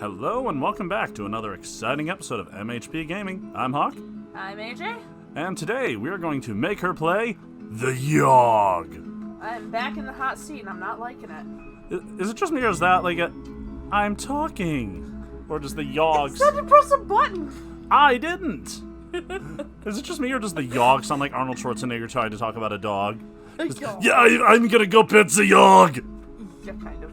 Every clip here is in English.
Hello and welcome back to another exciting episode of MHP Gaming. I'm Hawk. I'm AJ. And today we are going to make her play the Yawhg. I'm back in the hot seat and I'm not liking it. Is it just me or is that like I'm talking? Or does the Yawhg... It said to press a button! I didn't! Is it just me or does the Yawhg sound like Arnold Schwarzenegger trying to talk about a dog? Yeah, I'm gonna go pet the Yawhg! Yeah, kind of.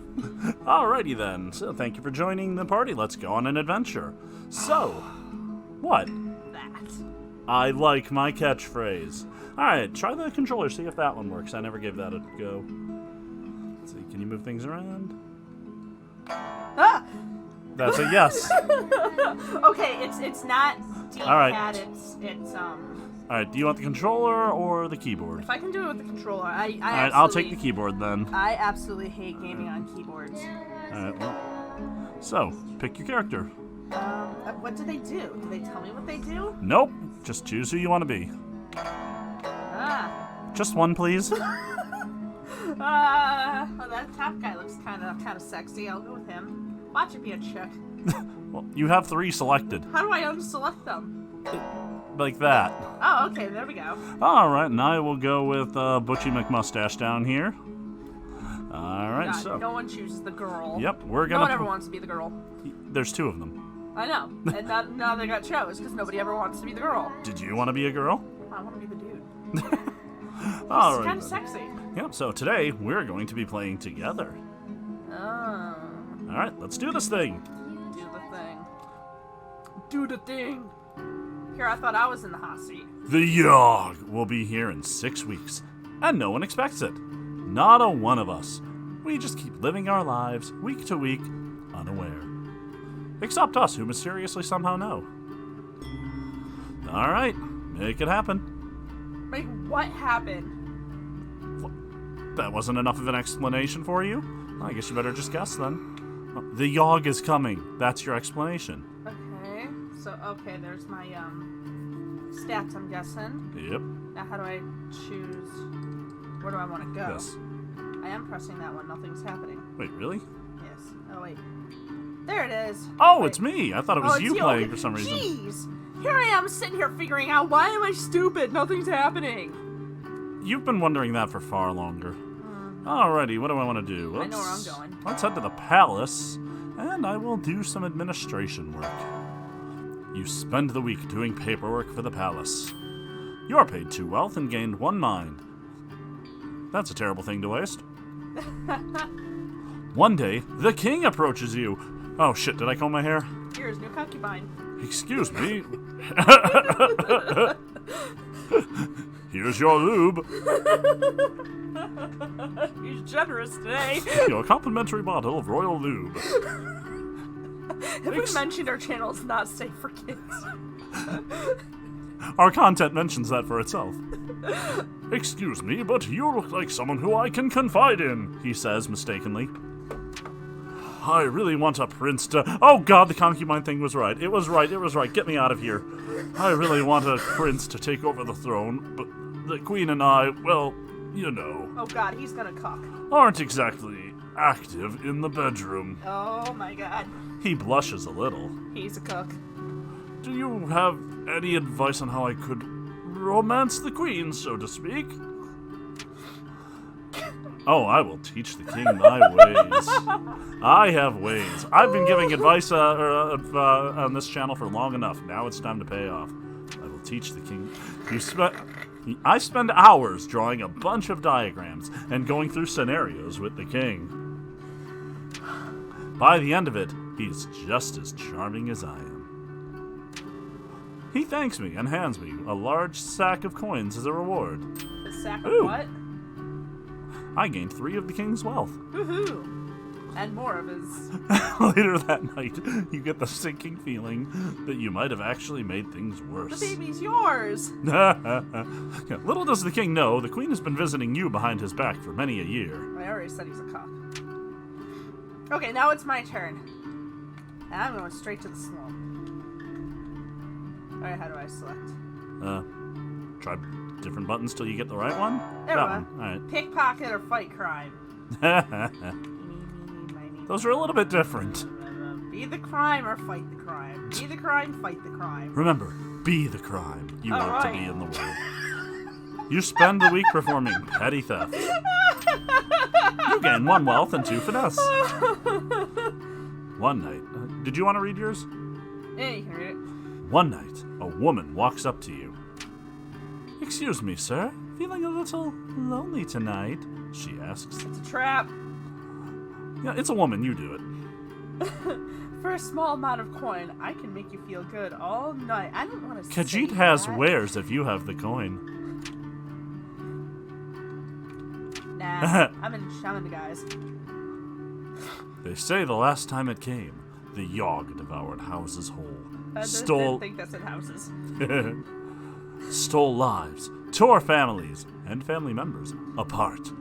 Alrighty then, so thank you for joining the party. Let's go on an adventure. So, what? That. I like my catchphrase. Alright, try the controller, see if that one works. I never gave that a go. Let's see, can you move things around? Ah! That's a yes. Okay, it's not D-pad, Alright. it's Alright, do you want the controller or the keyboard? If I can do it with the controller, Alright, I'll take the keyboard then. I absolutely hate gaming on keyboards. Alright, well. So, pick your character. What do they do? Do they tell me what they do? Nope, just choose who you want to be. Ah. Just one, please. Oh, that top guy looks kind of sexy. I'll go with him. Watch it be a chick. Well, you have 3 selected. How do I unselect them? Like that. Oh, okay, there we go. Alright, and I will go with Butchie McMustache down here. Alright, God, so. no one chooses the girl. Yep, we're gonna. No one ever wants to be the girl. There's 2 of them. I know, and now they got chose because nobody ever wants to be the girl. Did you want to be a girl? I want to be the dude. Alright. It's kind of sexy. Yep, so today we're going to be playing together. Oh. Alright, let's do this thing. Do the thing. Do the thing. Here, I thought I was in the hot seat. The Yawhg will be here in 6 weeks, and no one expects it. Not a one of us. We just keep living our lives, week to week, unaware. Except us, who mysteriously somehow know. Alright, make it happen. Wait, what happened? That wasn't enough of an explanation for you? I guess you better just guess then. The Yawhg is coming. That's your explanation. Okay, so, there's my, stats, I'm guessing. Yep. Now, how do I choose? Where do I want to go? Yes. I am pressing that one. Nothing's happening. Wait, really? Yes. Oh, wait. There it is. Oh, Wait. it's me. I thought it was it's you you. playing Okay. for some reason. Jeez. Here I am sitting here figuring out why am I stupid? Nothing's happening. You've been wondering that for far longer. Alrighty, what do I want to do? I know where I'm going. Let's head to the palace, and I will do some administration work. You spend the week doing paperwork for the palace. You're paid 2 wealth and gained 1 mind. That's a terrible thing to waste. One day, the king approaches you. Oh shit, did I comb my hair? Here's new concubine. Excuse me. Here's your lube. He's generous today. Your complimentary bottle of royal lube. Have we mentioned our channel is not safe for kids? Our content mentions that for itself. Excuse me, but you look like someone who I can confide in, he says mistakenly. I really want a prince to... Oh god, the concubine thing was right. It was right. Get me out of here. I really want a prince to take over the throne, but the queen and I, well, you know... Oh god, he's gonna cook. Aren't exactly active in the bedroom. Oh my god. He blushes a little. He's a cook. Do you have any advice on how I could romance the queen, so to speak? Oh, I will teach the king my ways. I have ways. I've been giving advice on this channel for long enough. Now it's time to pay off. I will teach the king. I spend hours drawing a bunch of diagrams and going through scenarios with the king. By the end of it, he's just as charming as I am. He thanks me and hands me a large sack of coins as a reward. A sack of Ooh. what? I gained 3 of the king's wealth. Woohoo! And more of his. Later that night, you get the sinking feeling that you might have actually made things worse. The baby's yours! Yeah, little does the king know, the queen has been visiting you behind his back for many a year. I already said he's a cock. Okay, now it's my turn. And I'm going straight to the slope. Alright, how do I select? Try different buttons till you get the right one? There we That go. one, alright. Pickpocket or fight crime. Those are a little bit different. Be the crime or fight the crime. Be the crime, fight the crime. Remember, be the crime you want right. to be in the world. You spend the week performing petty theft. You gain 1 wealth and 2 finesse. One night, did you want to read yours? Yeah, you can read it. One night, a woman walks up to you. Excuse me, sir. Feeling a little lonely tonight? She asks. It's a trap. Yeah, it's a woman. You do it. For a small amount of coin, I can make you feel good all night. I don't want to say Khajiit has that. wares if you have the coin. Nah, I'm in the guys. They say the last time it came, the Yawhg devoured houses whole. I Stole didn't think that said houses. stole lives, tore families and family members apart.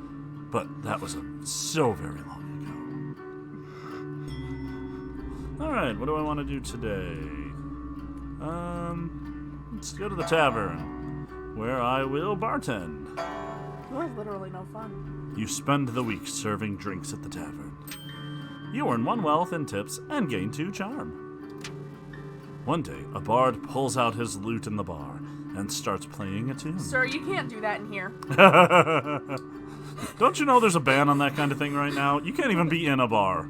But that was so very long ago. Alright, what do I want to do today? Let's go to the tavern, where I will bartend. You're literally no fun. You spend the week serving drinks at the tavern. You earn 1 wealth in tips and gain 2 charm. One day, a bard pulls out his lute in the bar and starts playing a tune. Sir, you can't do that in here. Don't you know there's a ban on that kind of thing right now? You can't even be in a bar.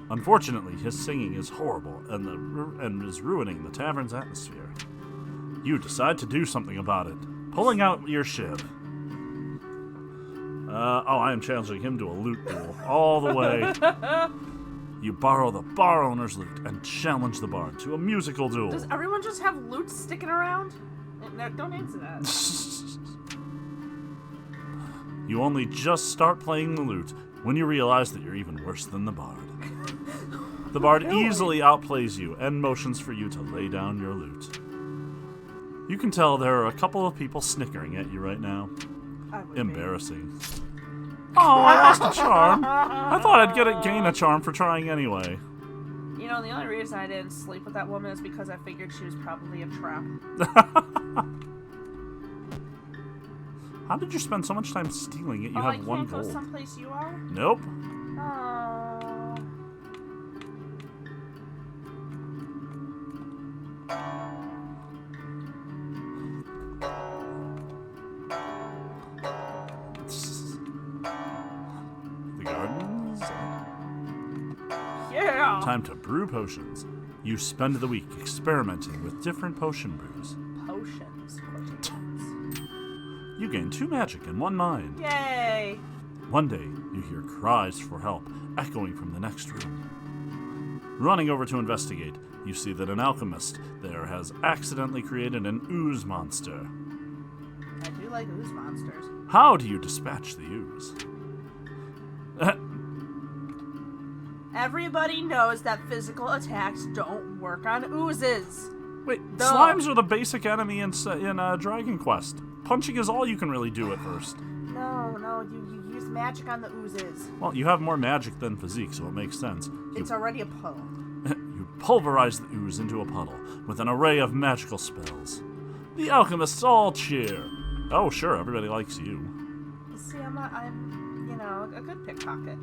Unfortunately, his singing is horrible and is ruining the tavern's atmosphere. You decide to do something about it, pulling out your shiv. I am challenging him to a lute duel all the way. You borrow the bar owner's lute and challenge the bard to a musical duel. Does everyone just have lutes sticking around? No, don't answer that. You only just start playing the lute when you realize that you're even worse than the bard. The bard Really? easily outplays you and motions for you to lay down your lute. You can tell there are a couple of people snickering at you right now. I would be. Embarrassing. Oh, I lost a charm. I thought I'd gain a charm for trying anyway. You know, the only reason I didn't sleep with that woman is because I figured she was probably a trap. How did you spend so much time stealing it? You have 1 I can't gold. go someplace you are? Nope. Oh. The gardens. Yeah. Time to brew potions. You spend the week experimenting with different potion brews. Potions. Quotations. You gain 2 magic and 1 mind. Yay. One day, you hear cries for help echoing from the next room. Running over to investigate, you see that an alchemist there has accidentally created an ooze monster. I do like ooze monsters. How do you dispatch the ooze? Everybody knows that physical attacks don't work on oozes. Wait, Duh. slimes are the basic enemy in Dragon Quest. Punching is all you can really do at first. No, you use magic on the oozes. Well, you have more magic than physique, so it makes sense. It's already a puddle. You pulverize the ooze into a puddle with an array of magical spells. The alchemists all cheer. Oh, sure, everybody likes you. See, I'm a good pickpocket.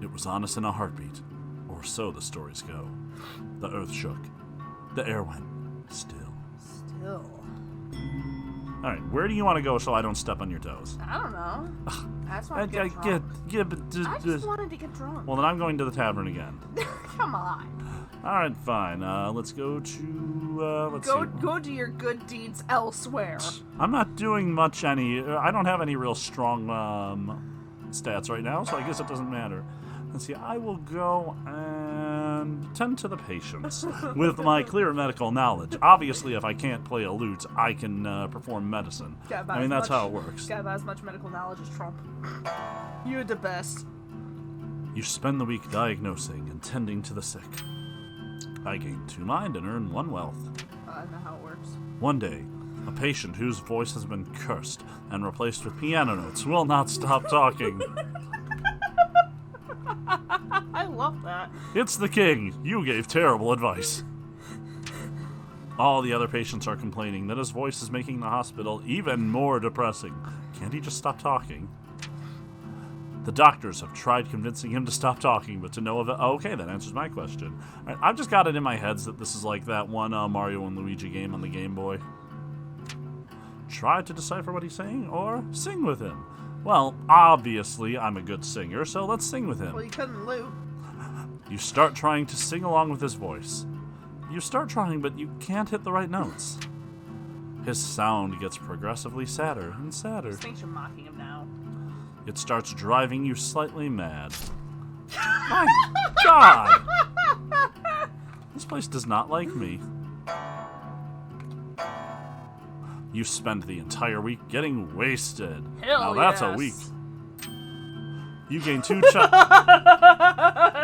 It was honest in a heartbeat, or so the stories go. The earth shook. The air went still. Still. Alright, where do you want to go so I don't step on your toes? I don't know. I just wanted to get drunk. I just wanted to get drunk. Well, then I'm going to the tavern again. Come on. Alright, fine. Let's go to, let's see. Go do your good deeds elsewhere. I'm not doing much I don't have any real strong, stats right now, so I guess it doesn't matter. Let's see, I will go and tend to the patients with my clear medical knowledge. Obviously, if I can't play a lute, I can perform medicine. I mean, that's how it works. Got about as much medical knowledge as Trump. You're the best. You spend the week diagnosing and tending to the sick. I gain 2 mind and earn 1 wealth. I know how it works. One day, a patient whose voice has been cursed and replaced with piano notes will not stop talking. I love that. It's the king. You gave terrible advice. All the other patients are complaining that his voice is making the hospital even more depressing. Can't he just stop talking? The doctors have tried convincing him to stop talking, but to no avail. Okay, that answers my question. All right, I've just got it in my head that this is like that one Mario and Luigi game on the Game Boy. Try to decipher what he's saying, or sing with him. Well, obviously, I'm a good singer, so let's sing with him. Well, you couldn't loot. You start trying to sing along with his voice. You start trying, but you can't hit the right notes. His sound gets progressively sadder and sadder. He thinks you're mocking him now. It starts driving you slightly mad. My God! This place does not like me. You spend the entire week getting wasted. Hell now that's yes. a week. You gain 2 charm.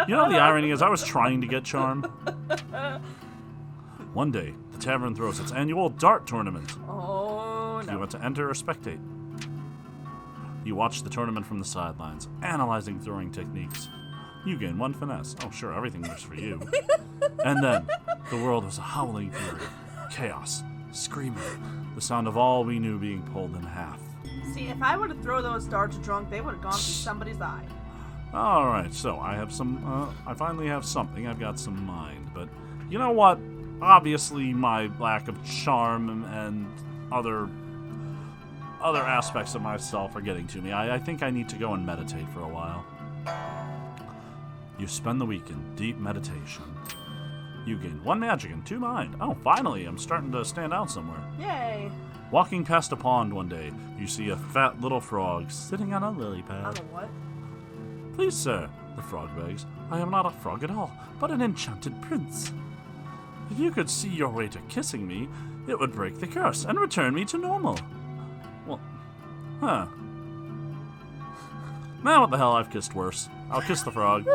You know the irony is I was trying to get charm. One day, the tavern throws its annual dart tournament. Oh, Do no. you want to enter or spectate? You watch the tournament from the sidelines, analyzing throwing techniques. You gain 1 finesse. Oh, sure, everything works for you. And then, the world was a howling fury. Chaos, screaming, the sound of all we knew being pulled in half. See, if I were to throw those darts drunk, they would have gone through somebody's eye. Alright, so I have I finally have something. I've got some mind, but you know what? Obviously, my lack of charm and other aspects of myself are getting to me. I think I need to go and meditate for a while. You spend the week in deep meditation. You gain 1 magic and 2 mind. Oh, finally, I'm starting to stand out somewhere. Yay. Walking past a pond one day, you see a fat little frog sitting on a lily I pad. don't know what. Please, sir, the frog begs, I am not a frog at all, but an enchanted prince. If you could see your way to kissing me, it would break the curse and return me to normal. Well, huh. Now what the hell, I've kissed worse. I'll kiss the frog.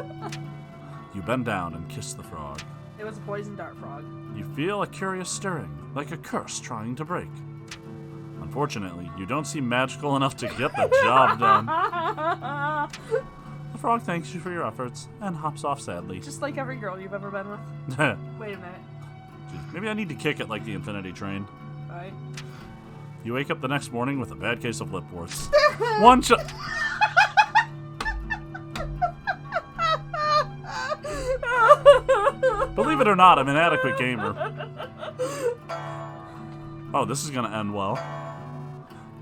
You bend down and kiss the frog. It was a poison dart frog. You feel a curious stirring, like a curse trying to break. Unfortunately, you don't seem magical enough to get the job done. The frog thanks you for your efforts and hops off sadly. Just like every girl you've ever been with. Wait a minute. Maybe I need to kick it like the Infinity Train. Right? You wake up the next morning with a bad case of lip warts. One shot. Believe it or not, I'm an adequate gamer. Oh, this is gonna end well.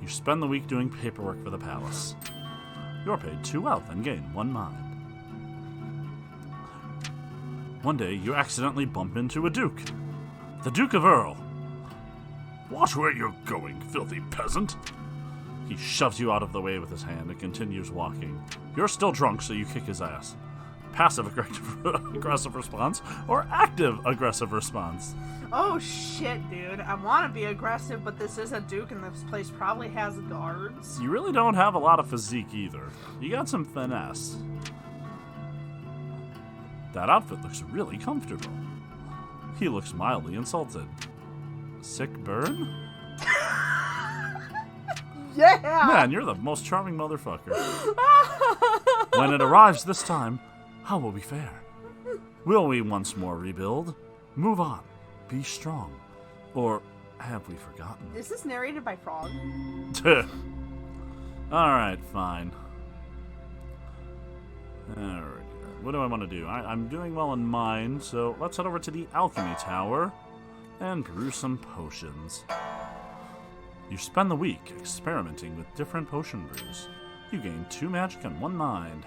You spend the week doing paperwork for the palace. You're paid 2 wealth and gain 1 mind. One day, you accidentally bump into a duke. The Duke of Earl. Watch where you're going, filthy peasant. He shoves you out of the way with his hand and continues walking. You're still drunk, so you kick his ass. Passive-aggressive response or active-aggressive response? Oh shit, dude. I want to be aggressive, but this is a duke and this place probably has guards. You really don't have a lot of physique either. You got some finesse. That outfit looks really comfortable. He looks mildly insulted. Sick burn? Yeah! Man, you're the most charming motherfucker. When it arrives this time, how will we fare? Will we once more rebuild? Move on. Be strong. Or have we forgotten? Is this narrated by Frog? Alright, fine. Alright. What do I want to do? I'm doing well in mine, so let's head over to the Alchemy Tower and brew some potions. You spend the week experimenting with different potion brews. You gain 2 magic and 1 mind.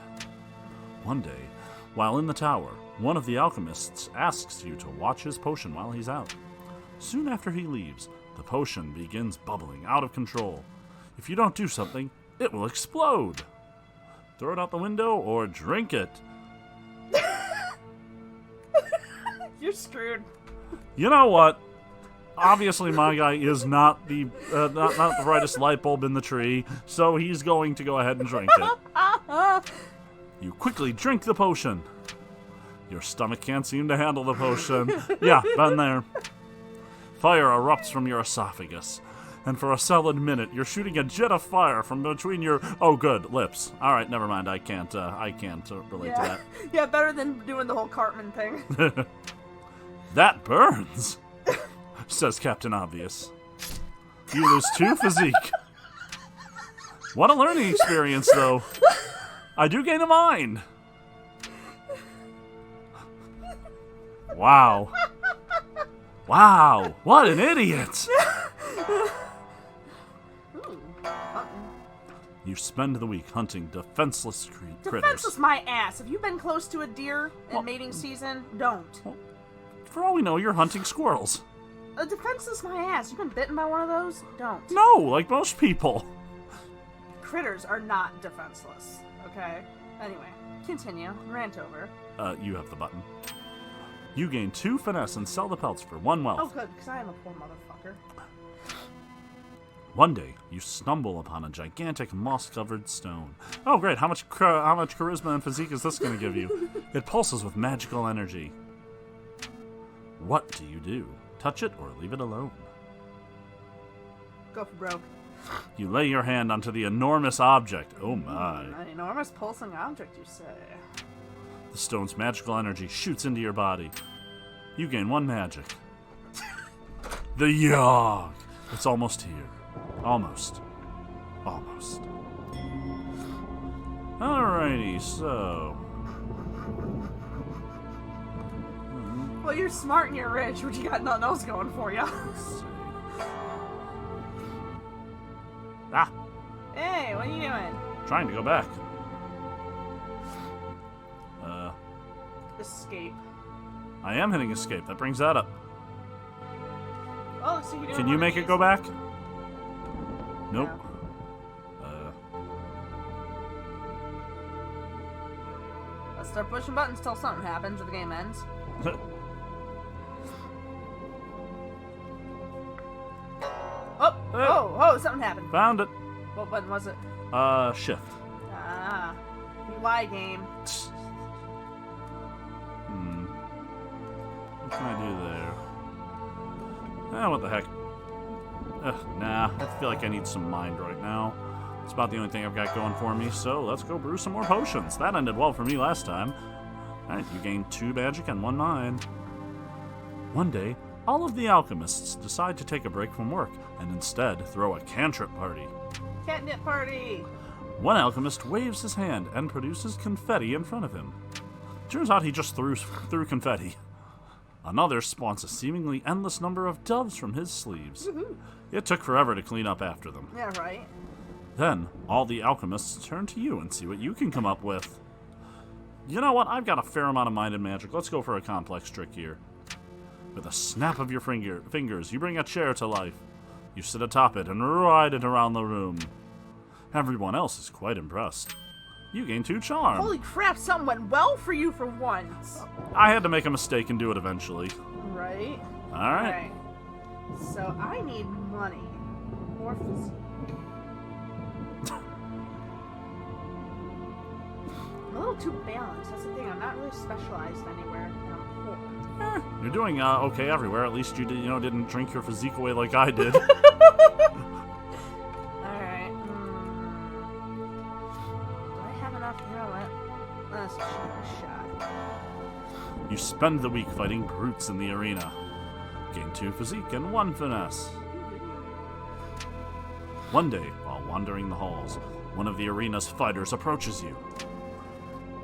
One day, while in the tower, one of the alchemists asks you to watch his potion while he's out. Soon after he leaves, the potion begins bubbling out of control. If you don't do something, it will explode. Throw it out the window or drink it. You're screwed. You know what? Obviously, my guy is not the not the brightest light bulb in the tree, so he's going to go ahead and drink it. You quickly drink the potion. Your stomach can't seem to handle the potion. Yeah, been there. Fire erupts from your esophagus, and for a solid minute, you're shooting a jet of fire from between your lips. All right, never mind. I can't relate to that. Yeah, better than doing the whole Cartman thing. That burns, says Captain Obvious. You lose 2 physique. What a learning experience, though. I do gain a mind. Wow. Wow. What an idiot. Ooh, button. You spend the week hunting defenseless critters. Defenseless my ass. Have you been close to a deer in Well- mating season? Don't. Well, for all we know, you're hunting squirrels. A defenseless my ass. You been bitten by one of those? Don't. No, like most people. Critters are not defenseless. Okay? Anyway, continue. Rant over. You have the button. You gain 2 finesse and sell the pelts for 1 wealth. Oh, good, because I am a poor motherfucker. One day, you stumble upon a gigantic moss-covered stone. Oh, great! How much charisma and physique is this going to give you? It pulses with magical energy. What do you do? Touch it or leave it alone? Go for broke. You lay your hand onto the enormous object. Oh my! An enormous pulsing object, you say? The stone's magical energy shoots into your body. You gain 1 magic. The Yawhg. It's almost here. Almost. Almost. Alrighty, so... Well, you're smart and you're rich, but you got nothing else going for you. Let's see. Ah! Hey, what are you doing? Trying to go back. Escape. I am hitting escape. That brings that up. Oh, so you doing Can you one make of it these? go back? Nope. Let's start pushing buttons till something happens or the game ends. Oh, something happened. Found it. What button was it? Shift. Ah, UI game. What can I do there? Ah, what the heck. Nah, I feel like I need some mind right now. It's about the only thing I've got going for me, so let's go brew some more potions. That ended well for me last time. Alright, you gained 2 magic and 1 mind. One day, all of the alchemists decide to take a break from work and instead throw a cantrip party. Catnip party. One alchemist waves his hand and produces confetti in front of him. Turns out he just threw confetti. Another spawns a seemingly endless number of doves from his sleeves. Woohoo. It took forever to clean up after them. Yeah, right. Then, all the alchemists turn to you and see what you can come up with. You know what? I've got a fair amount of mind and magic. Let's go for a complex trick here. With a snap of your fingers, you bring a chair to life. You sit atop it and ride it around the room. Everyone else is quite impressed. You gain 2 charm. Holy crap, something went well for you for once. I had to make a mistake and do it eventually. Right? Alright. So I need money. More physique. I'm a little too balanced. That's the thing. I'm not really specialized anywhere, and I'm poor. You're doing okay everywhere. At least you didn't drink your physique away like I did. Alright. Do I have enough? You know what? Let's shoot a shot. You spend the week fighting brutes in the arena. Gain 2 physique and 1 finesse. One day, while wandering the halls, one of the arena's fighters approaches you.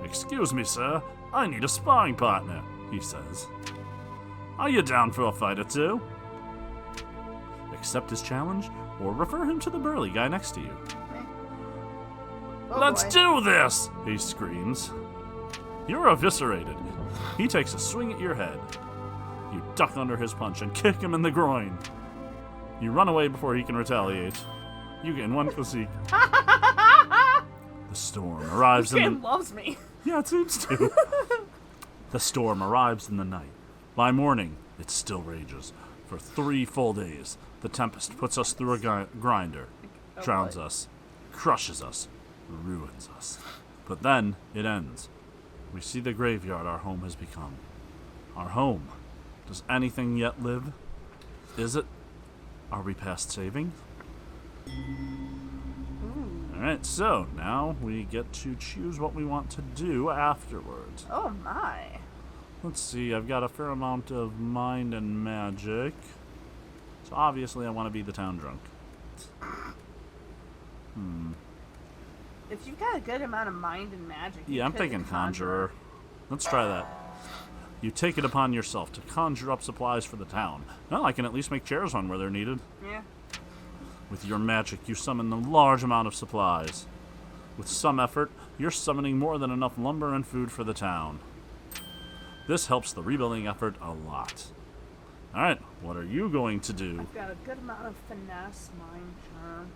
"Excuse me, sir. I need a sparring partner," he says. "Are you down for a fight or 2? Accept his challenge, or refer him to the burly guy next to you. Oh, "Let's boy. do this!" he screams. You're eviscerated. He takes a swing at your head. You duck under his punch and kick him in the groin. You run away before he can retaliate. You gain 1 physique. The storm arrives This in game loves me. Yeah, it seems to. The storm arrives in the night. By morning, it still rages. For 3 full days, the tempest puts us through a grinder, drowns boy. us, crushes us, ruins us. But then, it ends. We see the graveyard our home has become. Our home. Does anything yet live? Is it? Are we past saving? Alright, so now we get to choose what we want to do afterwards. Oh my. Let's see, I've got a fair amount of mind and magic. So obviously I want to be the town drunk. If you've got a good amount of mind and magic... Yeah, I'm thinking conjurer. Let's try that. You take it upon yourself to conjure up supplies for the town. Well, I can at least make chairs run where they're needed. Yeah. With your magic, you summon a large amount of supplies. With some effort, you're summoning more than enough lumber and food for the town. This helps the rebuilding effort a lot. Alright, what are you going to do? I've got a good amount of finesse, mind charm.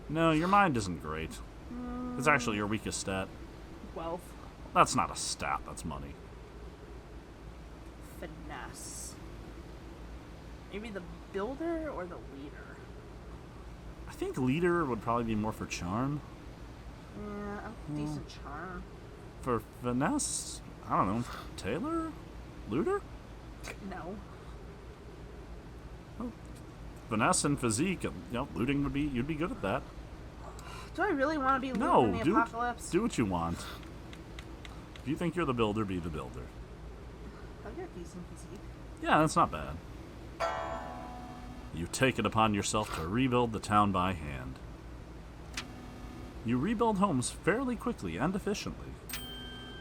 No, your mind isn't great. It's actually your weakest stat. Wealth. That's not a stat, that's money. Finesse. Maybe the builder or the leader? I think leader would probably be more for charm. Yeah, I'm decent charm. For finesse, I don't know. Tailor? Looter? No. Well, finesse and physique, looting would be, you'd be good at that. Do I really want to be looting No, in the apocalypse? do what you want. If you think you're the builder, be the builder. I've got decent physique. Yeah, that's not bad. You take it upon yourself to rebuild the town by hand. You rebuild homes fairly quickly and efficiently.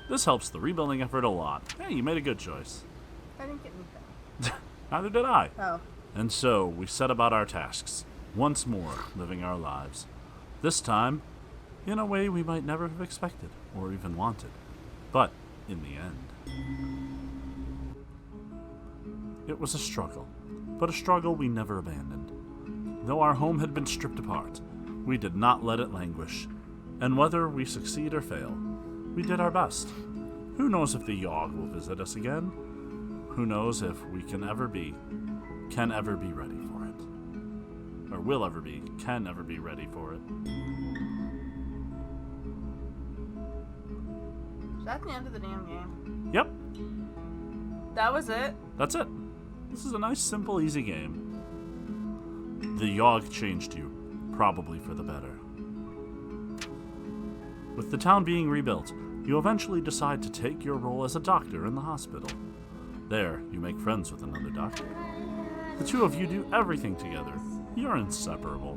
This helps the rebuilding effort a lot. Hey, you made a good choice. I didn't get anything. Neither did I. Oh. And so, we set about our tasks, once more living our lives. This time, in a way we might never have expected or even wanted. But, in the end, it was a struggle, but a struggle we never abandoned. Though our home had been stripped apart, we did not let it languish, and whether we succeed or fail, we did our best. Who knows if the Yawhg will visit us again? Who knows if we can ever be ready for it? Or can ever be ready for it? Is that the end of the damn game? Yep, That was it? that's it. This is a nice, simple, easy game. The Yawhg changed you, probably for the better. With the town being rebuilt, you eventually decide to take your role as a doctor in the hospital. There, you make friends with another doctor. The two of you do everything together. You're inseparable.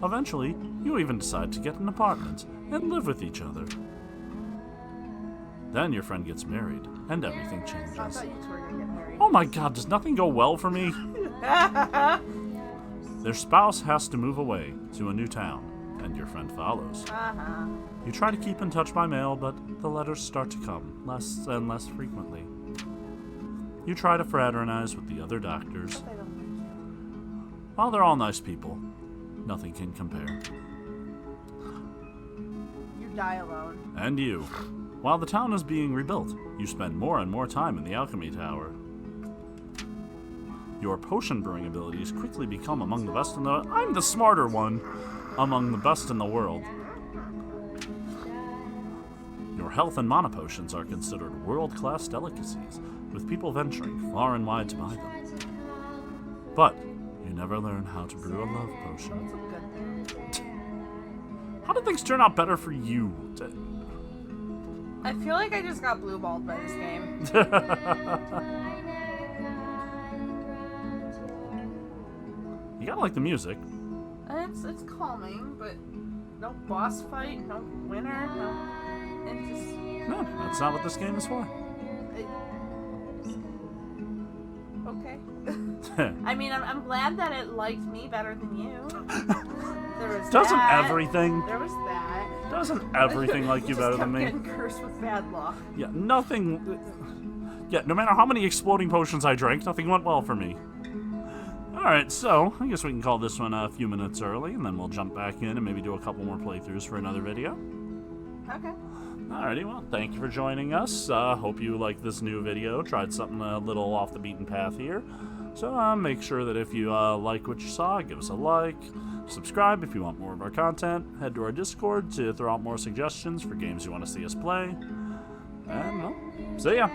Eventually, you even decide to get an apartment and live with each other. Then your friend gets married, and everything I changes. thought you two were gonna get married. Oh my god, does nothing go well for me? Their spouse has to move away to a new town, and your friend follows. Uh-huh. You try to keep in touch by mail, but the letters start to come less and less frequently. You try to fraternize with the other doctors. I don't like you. While they're all nice people, nothing can compare. You die alone. And you. While the town is being rebuilt, you spend more and more time in the alchemy tower. Your potion brewing abilities quickly become among the best in the... I'm the smarter one! Among the best in the world. Your health and mana potions are considered world-class delicacies, with people venturing far and wide to buy them. But you never learn how to brew a love potion. That's a good thing. How did things turn out better for you? I feel like I just got blue-balled by this game. You gotta like the music. It's calming, but no boss fight, no winner, no... It's just... No, that's not what this game is for. Okay. I mean, I'm glad that it liked me better than you. There was Doesn't that. everything? There was that. Doesn't everything like you just better than kept me? getting cursed with bad luck. Yeah, nothing... Yeah, no matter how many exploding potions I drank, nothing went well for me. Alright, so, I guess we can call this one a few minutes early, and then we'll jump back in and maybe do a couple more playthroughs for another video. Okay. Alrighty, well, thank you for joining us. Hope you liked this new video. Tried something a little off the beaten path here. So make sure that if you like what you saw, give us a like. Subscribe if you want more of our content. Head to our Discord to throw out more suggestions for games you want to see us play. And, well, see ya!